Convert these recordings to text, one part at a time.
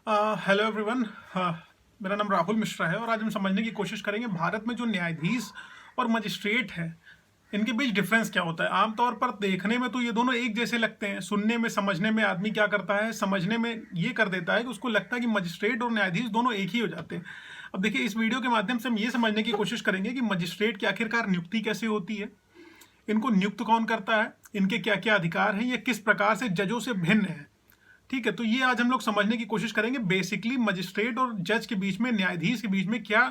Hello everyone. मेरा नाम राहुल मिश्रा है और आज हम समझने की कोशिश करेंगे भारत में जो न्यायाधीश और मजिस्ट्रेट है इनके बीच डिफरेंस क्या होता है। आमतौर पर देखने में तो ये दोनों एक जैसे लगते हैं, सुनने में समझने में आदमी क्या करता है, समझने में ये कर देता है कि उसको लगता है कि मजिस्ट्रेट और न्यायाधीश दोनों एक ही हो जाते हैं। अब देखिए, इस वीडियो के माध्यम से हम ये समझने की कोशिश करेंगे कि मजिस्ट्रेट की आखिरकार नियुक्ति कैसे होती है, इनको नियुक्त कौन करता है, इनके क्या क्या अधिकार हैं, ये किस प्रकार से जजों से भिन्न है। ठीक है, तो ये आज हम लोग समझने की कोशिश करेंगे बेसिकली मजिस्ट्रेट और जज के बीच में, न्यायाधीश के बीच में क्या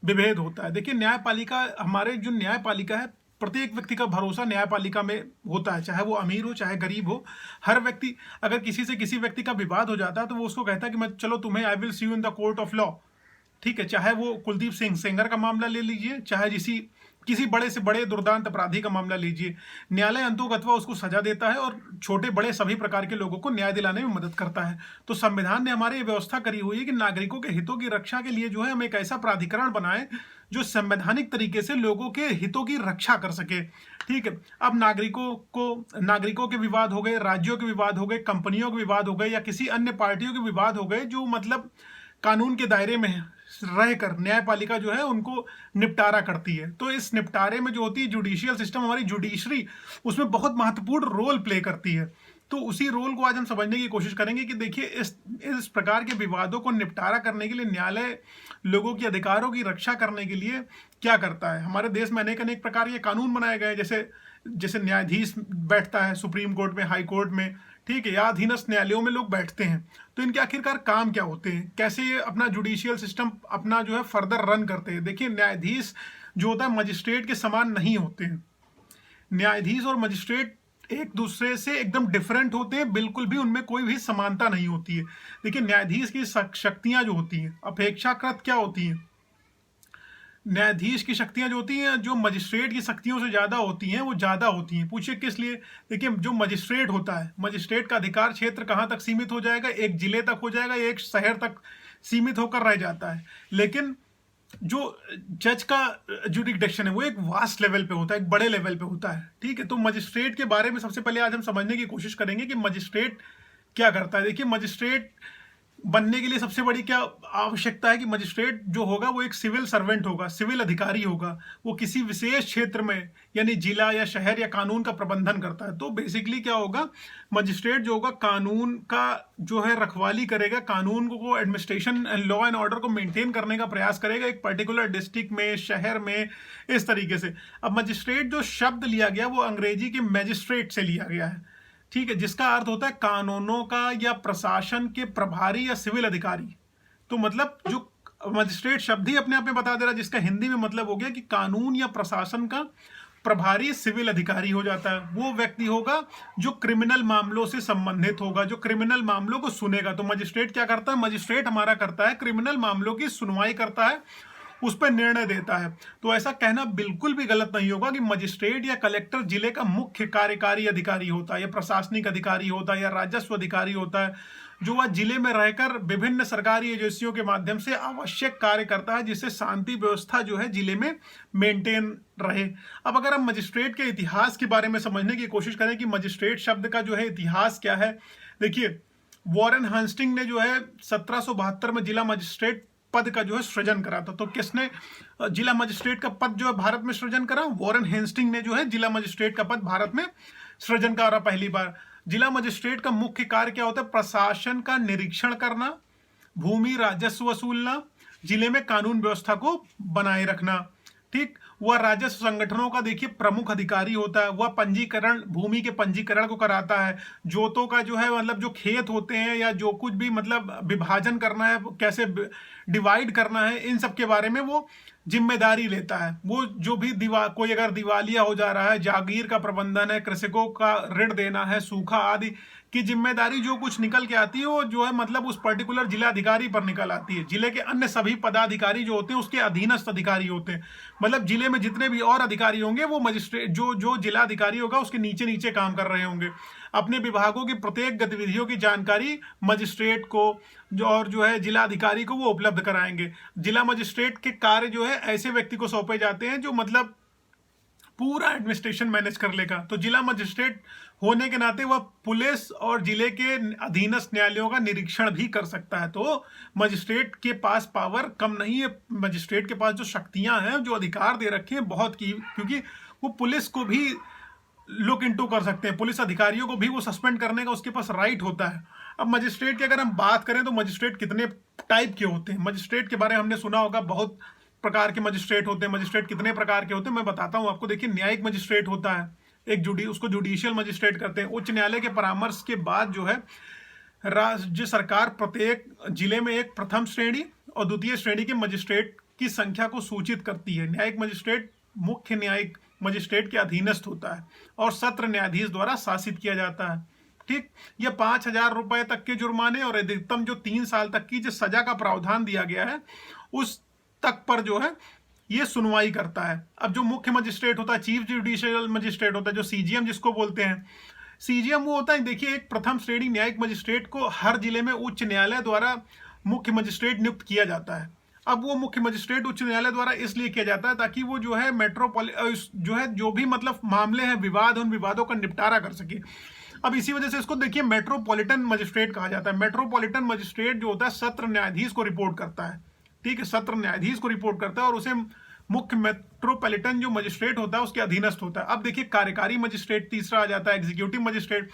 विभेद होता है। देखिए, न्यायपालिका, हमारे जो न्यायपालिका है, प्रत्येक व्यक्ति का भरोसा न्यायपालिका में होता है, चाहे वो अमीर हो चाहे गरीब हो। हर व्यक्ति, अगर किसी से किसी व्यक्ति का विवाद हो जाता है तो वो उसको कहता है कि मैं, चलो तुम्हें, I will see you in the court of law. ठीक है, चाहे वो कुलदीप सिंह सेंगर का मामला ले लीजिए, चाहे किसी बड़े से बड़े दुर्दांत अपराधी का मामला लीजिए, न्यायालय अंतोगत्वा उसको सजा देता है और छोटे बड़े सभी प्रकार के लोगों को न्याय दिलाने में मदद करता है। तो संविधान ने हमारे ये व्यवस्था करी हुई है कि नागरिकों के हितों की रक्षा के लिए जो है, हम एक ऐसा प्राधिकरण बनाए जो संवैधानिक तरीके से लोगों के हितों की रक्षा कर सके। ठीक है, अब नागरिकों के विवाद हो गए, राज्यों के विवाद हो गए, कंपनियों के विवाद हो गए, या किसी अन्य पार्टियों के विवाद हो गए, जो मतलब कानून के दायरे में रहकर न्यायपालिका जो है उनको निपटारा करती है। तो इस निपटारे में जो होती है जुडिशियल सिस्टम, हमारी जुडिशरी, उसमें बहुत महत्वपूर्ण रोल प्ले करती है। तो उसी रोल को आज हम समझने की कोशिश करेंगे कि देखिए, इस प्रकार के विवादों को निपटारा करने के लिए न्यायालय लोगों के अधिकारों की रक्षा करने के लिए क्या करता है। हमारे देश में अनेक अनेक प्रकार के कानून बनाए गए, जैसे जैसे न्यायाधीश बैठता है सुप्रीम कोर्ट में, हाई कोर्ट में, ठीक है, या अधीनस्थ न्यायालयों में लोग बैठते हैं। तो इनके आखिरकार काम क्या होते हैं, कैसे ये अपना जुडिशियल सिस्टम अपना जो है फर्दर रन करते हैं। देखिए, न्यायाधीश जो होता है मजिस्ट्रेट के समान नहीं होते हैं। न्यायाधीश और मजिस्ट्रेट एक दूसरे से एकदम डिफरेंट होते हैं, बिल्कुल भी उनमें कोई भी समानता नहीं होती है। देखिए, न्यायाधीश की शक्तियां जो होती हैं अपेक्षाकृत क्या होती हैं। न्यायाधीश की शक्तियां जो होती हैं, जो मजिस्ट्रेट की शक्तियों से ज़्यादा होती हैं, वो ज़्यादा होती हैं। पूछिए किस लिए। देखिए, जो मजिस्ट्रेट होता है, मजिस्ट्रेट का अधिकार क्षेत्र कहाँ तक सीमित हो जाएगा, एक जिले तक हो जाएगा, एक शहर तक सीमित होकर रह जाता है। लेकिन जो जज का जुडिक्शन है वो एक वास्ट लेवल पे होता है, एक बड़े लेवल पे होता है। ठीक है, तो मजिस्ट्रेट के बारे में सबसे पहले आज हम समझने की कोशिश करेंगे कि मजिस्ट्रेट क्या करता है। देखिए, मजिस्ट्रेट बनने के लिए सबसे बड़ी क्या आवश्यकता है कि मजिस्ट्रेट जो होगा वो एक सिविल सर्वेंट होगा, सिविल अधिकारी होगा। वो किसी विशेष क्षेत्र में, यानी जिला या शहर या कानून का प्रबंधन करता है। तो बेसिकली क्या होगा, मजिस्ट्रेट जो होगा कानून का जो है रखवाली करेगा, कानून को, administration and law and order को मेंटेन करने का प्रयास करेगा एक पर्टिकुलर डिस्ट्रिक्ट में, शहर में, इस तरीके से। अब मजिस्ट्रेट जो शब्द लिया गया वो अंग्रेजी के मैजिस्ट्रेट से लिया गया है। ठीक है, जिसका अर्थ होता है कानूनों का या प्रशासन के प्रभारी या सिविल अधिकारी। तो मतलब जो मजिस्ट्रेट शब्द ही अपने आप में बता दे रहा है, जिसका हिंदी में मतलब हो गया कि कानून या प्रशासन का प्रभारी सिविल अधिकारी हो जाता है। वो व्यक्ति होगा जो क्रिमिनल मामलों से संबंधित होगा, जो क्रिमिनल मामलों को सुनेगा। तो मजिस्ट्रेट क्या करता है, मजिस्ट्रेट हमारा करता है क्रिमिनल मामलों की सुनवाई करता है, उस पर निर्णय देता है। तो ऐसा कहना बिल्कुल भी गलत नहीं होगा कि मजिस्ट्रेट या कलेक्टर जिले का मुख्य कार्यकारी अधिकारी होता है, या प्रशासनिक अधिकारी होता है, या राजस्व अधिकारी होता है, जो वह जिले में रहकर विभिन्न सरकारी एजेंसियों के माध्यम से आवश्यक कार्य करता है, जिससे शांति व्यवस्था जो है जिले में मेंटेन रहे। अब अगर हम मजिस्ट्रेट के इतिहास के बारे में समझने की कोशिश करें कि मजिस्ट्रेट शब्द का जो है इतिहास क्या है, देखिए, वॉरेन हेस्टिंग ने जो है 1772 में जिला मजिस्ट्रेट पद का जो है सृजन करा था। तो किसने जिला मजिस्ट्रेट का पद जो है भारत में सृजन करा, वॉरेन हेस्टिंग ने जो है जिला मजिस्ट्रेट का पद भारत में सृजन करा पहली बार। जिला मजिस्ट्रेट का मुख्य कार्य क्या होता है, प्रशासन का निरीक्षण करना, भूमि राजस्व वसूलना, जिले में कानून व्यवस्था को बनाए रखना। ठीक, वह राजस्व संगठनों का देखिए प्रमुख अधिकारी होता है। वह पंजीकरण, भूमि के पंजीकरण को कराता है, जोतों का जो है मतलब जो खेत होते हैं या जो कुछ भी मतलब विभाजन करना है, कैसे डिवाइड करना है, इन सब के बारे में वो जिम्मेदारी लेता है। वो जो भी कोई अगर दिवालिया हो जा रहा है, जागीर का प्रबंधन है, कृषकों का ऋण देना है, सूखा आदि की जिम्मेदारी जो कुछ निकल के आती है वो जो है मतलब उस पर्टिकुलर जिलाधिकारी पर निकल आती है। जिले के अन्य सभी पदाधिकारी जो होते हैं उसके अधीनस्थ अधिकारी होते हैं। मतलब जिले में जितने भी और अधिकारी होंगे वो मजिस्ट्रेट, जो जो जिलाधिकारी होगा उसके नीचे नीचे काम कर रहे होंगे। अपने विभागों की प्रत्येक गतिविधियों की जानकारी मजिस्ट्रेट को और जो है जिलाधिकारी को वो उपलब्ध कराएंगे। जिला मजिस्ट्रेट के कार्य जो है ऐसे व्यक्ति को सौंपे जाते हैं जो मतलब पूरा एडमिनिस्ट्रेशन मैनेज कर लेगा। तो जिला मजिस्ट्रेट होने के नाते वह पुलिस और जिले के अधीनस्थ न्यायालयों का निरीक्षण भी कर सकता है। तो मजिस्ट्रेट के पास पावर कम नहीं है, मजिस्ट्रेट के पास जो शक्तियां हैं, जो अधिकार दे रखे हैं बहुत की, क्योंकि वो पुलिस को भी लुक इनटू कर सकते हैं, पुलिस अधिकारियों को भी वो सस्पेंड करने का उसके पास राइट होता है। अब मजिस्ट्रेट की अगर हम बात करें तो मजिस्ट्रेट कितने टाइप के होते हैं, मजिस्ट्रेट के बारे में हमने सुना होगा, बहुत प्रकार के मजिस्ट्रेट होते हैं। मजिस्ट्रेट कितने प्रकार के होते हैं मैं बताता हूं आपको। देखिए, न्यायिक मजिस्ट्रेट होता है एक, उसको जुडिशियल मजिस्ट्रेट करते हैं। उच्च न्यायालय के परामर्श के बाद जो है राज्य सरकार प्रत्येक जिले में एक प्रथम श्रेणी और द्वितीय श्रेणी के मजिस्ट्रेट की संख्या को सूचित करती है। न्यायिक मजिस्ट्रेट मुख्य न्यायिक मजिस्ट्रेट के अधीनस्थ होता है और सत्र न्यायाधीश द्वारा शासित किया जाता है। ठीक, यह 5,000 रुपए तक के जुर्माने और अधिकतम जो 3 साल तक की जो सजा का प्रावधान दिया गया है उस तक पर जो है ये सुनवाई करता है। अब जो मुख्य मजिस्ट्रेट होता है, चीफ जुडिशियल मजिस्ट्रेट होता है, जो सीजीएम जिसको बोलते हैं, सीजीएम वो होता है, देखिए, एक प्रथम श्रेणी न्यायिक मजिस्ट्रेट को हर जिले में उच्च न्यायालय द्वारा मुख्य मजिस्ट्रेट नियुक्त किया जाता है। अब वो मुख्य मजिस्ट्रेट उच्च न्यायालय द्वारा इसलिए किया जाता है ताकि वो जो है जो है जो भी मतलब मामले हैं, विवाद, उन विवादों का निपटारा कर सके। अब इसी वजह से इसको देखिए मेट्रोपॉलिटन मजिस्ट्रेट कहा जाता है। मेट्रोपॉलिटन मजिस्ट्रेट जो होता है सत्र न्यायाधीश को रिपोर्ट करता है। ठीक है, सत्र न्यायाधीश को रिपोर्ट करता है और उसे मुख्य मेट्रोपॉलिटन जो मजिस्ट्रेट होता है उसके अधीनस्थ होता है। अब देखिए, कार्यकारी मजिस्ट्रेट तीसरा आ जाता है, एग्जीक्यूटिव मजिस्ट्रेट।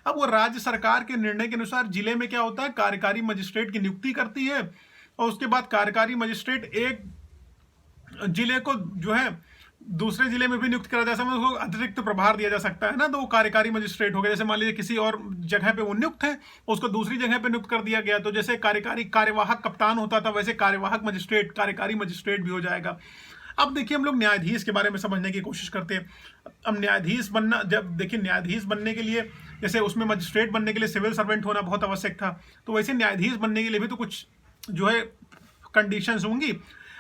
अब वो राज्य सरकार के निर्णय के अनुसार जिले में क्या होता है, कार्यकारी मजिस्ट्रेट की नियुक्ति करती है और उसके बाद कार्यकारी मजिस्ट्रेट एक जिले को जो है दूसरे जिले में भी नियुक्त करा जा सकता है, उसको अतिरिक्त प्रभार दिया जा सकता है ना, तो वो कार्यकारी मजिस्ट्रेट हो गया। जैसे मान लीजिए किसी और जगह पे वो नियुक्त है, उसको दूसरी जगह पे नियुक्त कर दिया गया, तो जैसे कार्यवाहक कप्तान होता था वैसे कार्यवाहक मजिस्ट्रेट कार्यकारी मजिस्ट्रेट भी हो जाएगा। अब देखिए, हम लोग न्यायाधीश के बारे में समझने की कोशिश करते हैं। अब न्यायाधीश बनना, जब देखिए न्यायाधीश बनने के लिए, जैसे उसमें मजिस्ट्रेट बनने के लिए सिविल सर्वेंट होना बहुत आवश्यक था, तो वैसे न्यायाधीश बनने के लिए भी तो कुछ जो है कंडीशंस होंगी।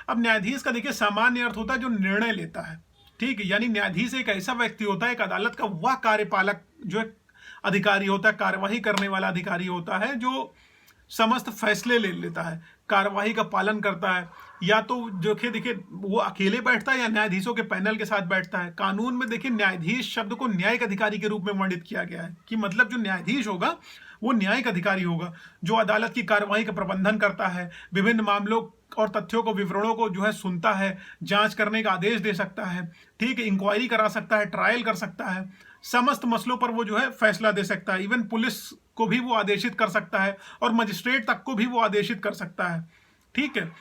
अब न्यायाधीश का देखिए सामान्य अर्थ होता है जो निर्णय लेता है। ठीक है, यानी न्यायाधीश एक ऐसा व्यक्ति होता है, एक अदालत का वह कार्यपालक जो अधिकारी होता है, कार्यवाही करने वाला अधिकारी होता है, जो समस्त फैसले ले लेता है, कार्यवाही का पालन करता है। या तो जो कि देखिए वो अकेले बैठता है या न्यायाधीशों के पैनल के साथ बैठता है। कानून में देखिए न्यायाधीश शब्द को न्यायिक अधिकारी के रूप में वर्णित किया गया है कि मतलब जो न्यायाधीश होगा वो न्यायिक अधिकारी होगा, जो अदालत की कार्यवाही का प्रबंधन करता है, विभिन्न मामलों और तथ्यों को, विवरणों को जो है सुनता है, जांच करने का आदेश दे सकता है, ठीक है, इंक्वायरी करा सकता है, ट्रायल कर सकता है, समस्त मसलों पर वो जो है फैसला दे सकता है। इवन पुलिस को भी वो आदेशित कर सकता है और मजिस्ट्रेट तक को भी वो आदेशित कर सकता है। ठीक है,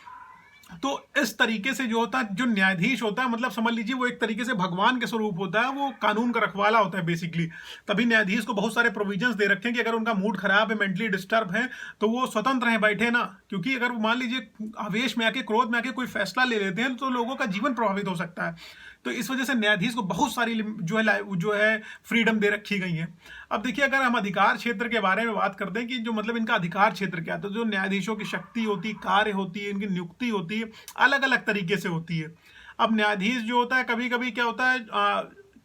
तो इस तरीके से जो होता है, जो न्यायाधीश होता है, मतलब समझ लीजिए वो एक तरीके से भगवान के स्वरूप होता है, वो कानून का रखवाला होता है बेसिकली। तभी न्यायाधीश को बहुत सारे प्रोविजंस दे रखे हैं कि अगर उनका मूड खराब है, मेंटली डिस्टर्ब है, तो वो स्वतंत्र हैं, बैठे ना, क्योंकि अगर मान लीजिए आवेश में आके, क्रोध में आके कोई फैसला ले लेते हैं तो लोगों का जीवन प्रभावित हो सकता है। तो इस वजह से न्यायाधीश को बहुत सारी जो है फ्रीडम दे रखी गई है। अब देखिए, अगर हम अधिकार क्षेत्र के बारे में बात करते हैं कि जो मतलब इनका अधिकार क्षेत्र क्या है, तो जो न्यायाधीशों की शक्ति होती है, कार्य होती है, इनकी नियुक्ति होती है, अलग अलग तरीके से होती है। अब न्यायाधीश जो होता है, कभी कभी क्या होता है,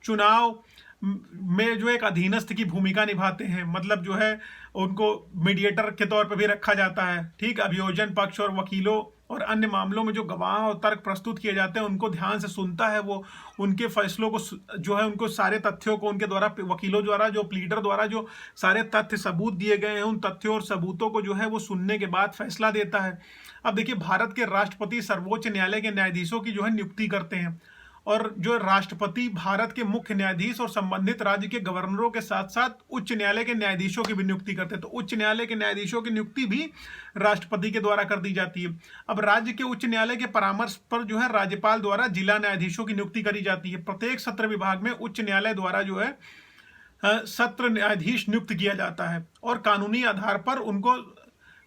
चुनाव में जो एक अधीनस्थ की भूमिका निभाते हैं, मतलब जो है उनको मीडिएटर के तौर पर भी रखा जाता है। ठीक, अभियोजन पक्ष और वकीलों और अन्य मामलों में जो गवाह और तर्क प्रस्तुत किए जाते हैं उनको ध्यान से सुनता है, वो उनके फैसलों को जो है, उनको सारे तथ्यों को उनके द्वारा, वकीलों द्वारा, जो प्लीडर द्वारा जो सारे तथ्य सबूत दिए गए हैं, उन तथ्यों और सबूतों को जो है वो सुनने के बाद फैसला देता है। अब देखिए, भारत के राष्ट्रपति सर्वोच्च न्यायालय के न्यायाधीशों की जो है नियुक्ति करते हैं, और जो राष्ट्रपति भारत के मुख्य न्यायाधीश और संबंधित राज्य के गवर्नरों के साथ साथ उच्च न्यायालय के न्यायाधीशों की भी नियुक्ति करते हैं। तो उच्च न्यायालय के न्यायाधीशों की नियुक्ति भी राष्ट्रपति के द्वारा कर दी जाती है। अब राज्य के उच्च न्यायालय के परामर्श पर जो है राज्यपाल द्वारा जिला न्यायाधीशों की नियुक्ति करी जाती है। प्रत्येक सत्र विभाग में उच्च न्यायालय द्वारा जो है सत्र न्यायाधीश नियुक्त किया जाता है और कानूनी आधार पर उनको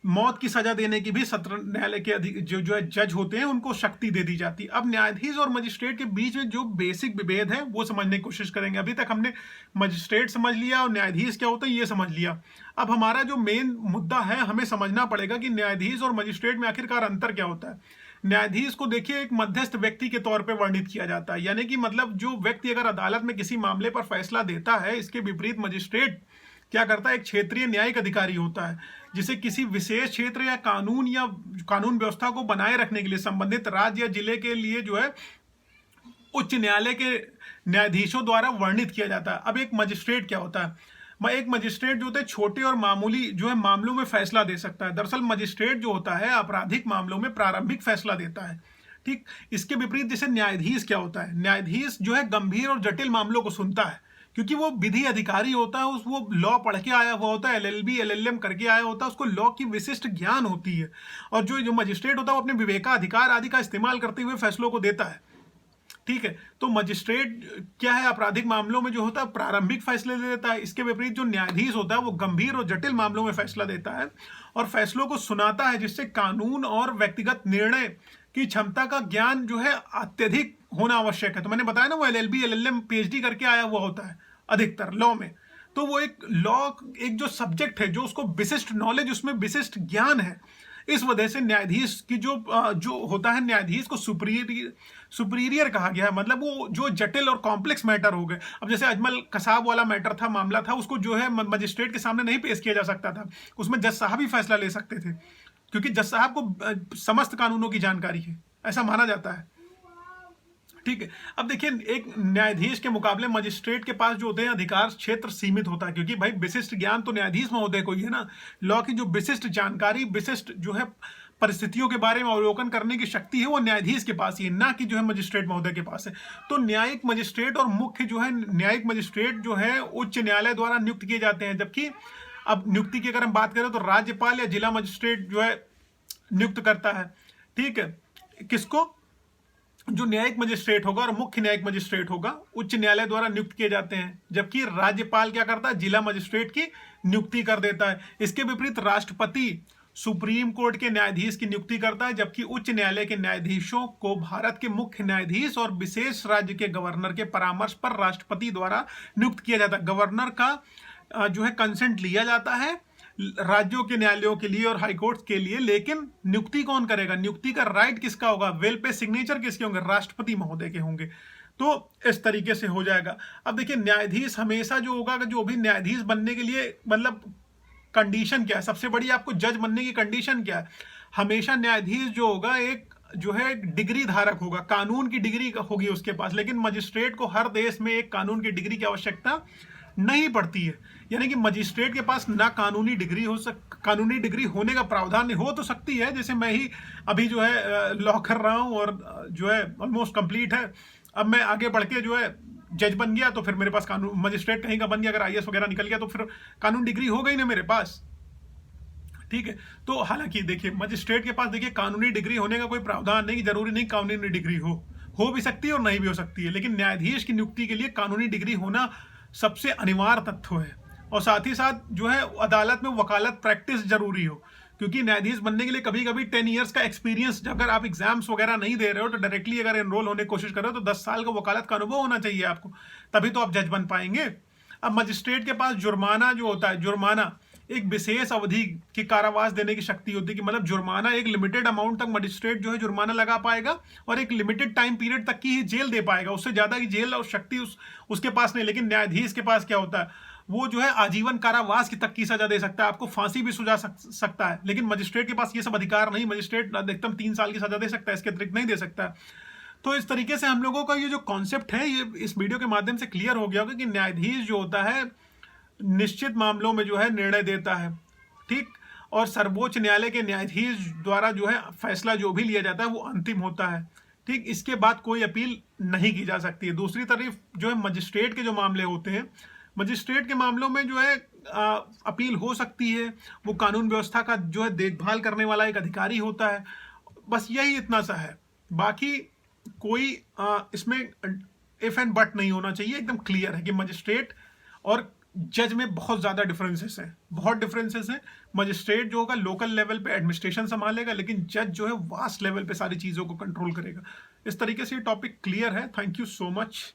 मौत की सजा देने की भी सत्र न्यायालय के जो है जज होते हैं उनको शक्ति दे दी जाती है। अब न्यायाधीश और मजिस्ट्रेट के बीच में जो बेसिक विभेद है वो समझने की कोशिश करेंगे। अभी तक हमने मजिस्ट्रेट समझ लिया और न्यायाधीश क्या होता है ये समझ लिया। अब हमारा जो मेन मुद्दा है, हमें समझना पड़ेगा कि न्यायाधीश और मजिस्ट्रेट में आखिरकार अंतर क्या होता है। न्यायाधीश को देखिए एक मध्यस्थ व्यक्ति के तौर पर वर्णित किया जाता है, यानी कि मतलब जो व्यक्ति अगर अदालत में किसी मामले पर फैसला देता है, इसके विपरीत मजिस्ट्रेट क्या करता है, एक क्षेत्रीय न्यायिक अधिकारी होता है जिसे किसी विशेष क्षेत्र या कानून व्यवस्था को बनाए रखने के लिए संबंधित राज्य या जिले के लिए जो है उच्च न्यायालय के न्यायाधीशों द्वारा वर्णित किया जाता है। अब एक मजिस्ट्रेट क्या होता है? एक मजिस्ट्रेट जो होता है छोटे और मामूली जो है मामलों में फैसला दे सकता है। दरअसल मजिस्ट्रेट जो होता है आपराधिक मामलों में प्रारंभिक फैसला देता है। ठीक, इसके विपरीत जैसे न्यायाधीश क्या होता है? न्यायाधीश जो है गंभीर और जटिल मामलों को सुनता है, क्योंकि वो विधि अधिकारी होता है, वो लॉ पढ़ के आया हुआ होता है, LLB LLM करके आया होता है, उसको लॉ की विशिष्ट ज्ञान होती है। और जो मजिस्ट्रेट होता है वो अपने विवेकाधिकार आदि का इस्तेमाल करते हुए फैसलों को देता है। ठीक है, तो मजिस्ट्रेट क्या है? आपराधिक मामलों में जो होता है प्रारंभिक फैसले दे देता है। इसके विपरीत जो न्यायाधीश होता है वो गंभीर और जटिल मामलों में फैसला देता है और फैसलों को सुनाता है, जिससे कानून और व्यक्तिगत निर्णय की क्षमता का ज्ञान जो है अत्यधिक होना आवश्यक है। तो मैंने बताया ना, वो LLB LLM PhD करके आया हुआ होता है अधिकतर लॉ में। तो वो एक लॉ, एक जो सब्जेक्ट है, जो उसको विशिष्ट नॉलेज, उसमें विशिष्ट ज्ञान है। इस वजह से न्यायाधीश की जो होता है, न्यायाधीश को सुपीरियर कहा गया है। मतलब वो जो जटिल और कॉम्प्लेक्स मैटर हो गए। अब जैसे अजमल कसाब वाला मैटर था, मामला था, उसको जो है मजिस्ट्रेट के सामने नहीं पेश किया जा सकता था। उसमें जज साहब ही फैसला ले सकते थे, क्योंकि जज साहब को समस्त कानूनों की जानकारी है, ऐसा माना जाता है। ठीक है, अब देखिए, एक न्यायाधीश के मुकाबले मजिस्ट्रेट के पास जो होते हैं अधिकार क्षेत्र सीमित होता है, क्योंकि भाई विशिष्ट ज्ञान तो न्यायाधीश महोदय को ही है ना। लॉ की जो विशिष्ट जानकारी, विशिष्ट जो है परिस्थितियों के बारे में अवलोकन करने की शक्ति है, वो न्यायाधीश के पास ही है, ना कि जो है मजिस्ट्रेट महोदय के पास है। तो न्यायिक मजिस्ट्रेट और मुख्य जो है न्यायिक मजिस्ट्रेट जो है उच्च न्यायालय द्वारा नियुक्त किए जाते हैं। जबकि अब नियुक्ति की अगर हम बात करें तो राज्यपाल या जिला मजिस्ट्रेट जो है नियुक्त करता है। ठीक है, किसको? जो न्यायिक मजिस्ट्रेट होगा और मुख्य न्यायिक मजिस्ट्रेट होगा उच्च न्यायालय द्वारा नियुक्त किए जाते हैं। जबकि राज्यपाल क्या करता है? जिला मजिस्ट्रेट की नियुक्ति कर देता है। इसके विपरीत राष्ट्रपति सुप्रीम कोर्ट के न्यायाधीश की नियुक्ति करता है, जबकि उच्च न्यायालय के न्यायाधीशों को भारत के मुख्य न्यायाधीश और विशेष राज्य के गवर्नर के परामर्श पर राष्ट्रपति द्वारा नियुक्त किया जाता है। गवर्नर का जो है कंसेंट लिया जाता है राज्यों के न्यायालयों के लिए और हाईकोर्ट के लिए, लेकिन नियुक्ति कौन करेगा? नियुक्ति का राइट किसका होगा? वेल पे सिग्नेचर किसके होंगे? राष्ट्रपति महोदय के होंगे। तो इस तरीके से हो जाएगा। अब देखिए, न्यायाधीश हमेशा जो होगा, जो भी न्यायाधीश बनने के लिए मतलब कंडीशन क्या है? सबसे बड़ी आपको जज बनने की कंडीशन क्या है? हमेशा न्यायाधीश जो होगा एक जो है डिग्री धारक होगा, कानून की डिग्री होगी उसके पास। लेकिन मजिस्ट्रेट को हर देश में एक कानून की डिग्री की आवश्यकता नहीं पड़ती है। यानी कि मजिस्ट्रेट के पास ना कानूनी डिग्री होने का प्रावधान हो तो सकती है, जैसे मैं ही अभी जो है लॉ कर रहा हूँ और जो है ऑलमोस्ट कंप्लीट है। अब मैं आगे बढ़ के जो है जज बन गया तो फिर मेरे पास कानून, मजिस्ट्रेट कहीं का बन गया, अगर IAS वगैरह निकल गया तो फिर कानून डिग्री हो गई ना मेरे पास। ठीक है, तो हालांकि देखिए मजिस्ट्रेट के पास देखिए कानूनी डिग्री होने का कोई प्रावधान नहीं, जरूरी नहीं कानूनी डिग्री हो भी सकती है और नहीं भी हो सकती है। लेकिन न्यायाधीश की नियुक्ति के लिए कानूनी डिग्री होना सबसे अनिवार्य तथ्य है। और साथ ही साथ जो है अदालत में वकालत प्रैक्टिस जरूरी हो, क्योंकि न्यायाधीश बनने के लिए कभी कभी 10 ईयर्स का एक्सपीरियंस, अगर आप एग्जाम्स वगैरह नहीं दे रहे हो तो डायरेक्टली अगर एनरोल होने की कोशिश कर रहे हो तो 10 साल का वकालत का अनुभव होना चाहिए आपको, तभी तो आप जज बन पाएंगे। अब मजिस्ट्रेट के पास जुर्माना जो होता है, जुर्माना एक विशेष अवधि की कारावास देने की शक्ति होती है, कि मतलब जुर्माना एक लिमिटेड अमाउंट तक मजिस्ट्रेट जो है जुर्माना लगा पाएगा और एक लिमिटेड टाइम पीरियड तक की ही जेल दे पाएगा, उससे ज्यादा की जेल और शक्ति उसके पास नहीं। लेकिन न्यायाधीश के पास क्या होता है? वो जो है आजीवन कारावास की तक की सजा दे सकता है, आपको फांसी भी सुझा सकता है। लेकिन मजिस्ट्रेट के पास ये सब अधिकार नहीं, मजिस्ट्रेट अधिकतम 3 साल की सजा दे सकता है, इसके अतिरिक्त नहीं दे सकता। तो इस तरीके से हम लोगों का ये जो कॉन्सेप्ट है ये इस वीडियो के माध्यम से क्लियर हो गया होगा कि न्यायाधीश जो होता है निश्चित मामलों में जो है निर्णय देता है। ठीक, और सर्वोच्च न्यायालय के न्यायाधीश द्वारा जो है फैसला जो भी लिया जाता है वो अंतिम होता है। ठीक, इसके बाद कोई अपील नहीं की जा सकती है। दूसरी तरफ जो है मजिस्ट्रेट के जो मामले होते हैं, मजिस्ट्रेट के मामलों में जो है अपील हो सकती है। वो कानून व्यवस्था का जो है देखभाल करने वाला एक अधिकारी होता है। बस यही इतना सा है, बाकी कोई इसमें इफ एंड बट नहीं होना चाहिए। एकदम क्लियर है कि मजिस्ट्रेट और जज में बहुत ज़्यादा डिफरेंसेस हैं, बहुत डिफरेंसेस हैं। मजिस्ट्रेट जो होगा लोकल लेवल पे एडमिनिस्ट्रेशन संभालेगा, लेकिन जज जो है वास्ट लेवल पे सारी चीज़ों को कंट्रोल करेगा। इस तरीके से ये टॉपिक क्लियर है। Thank you so much.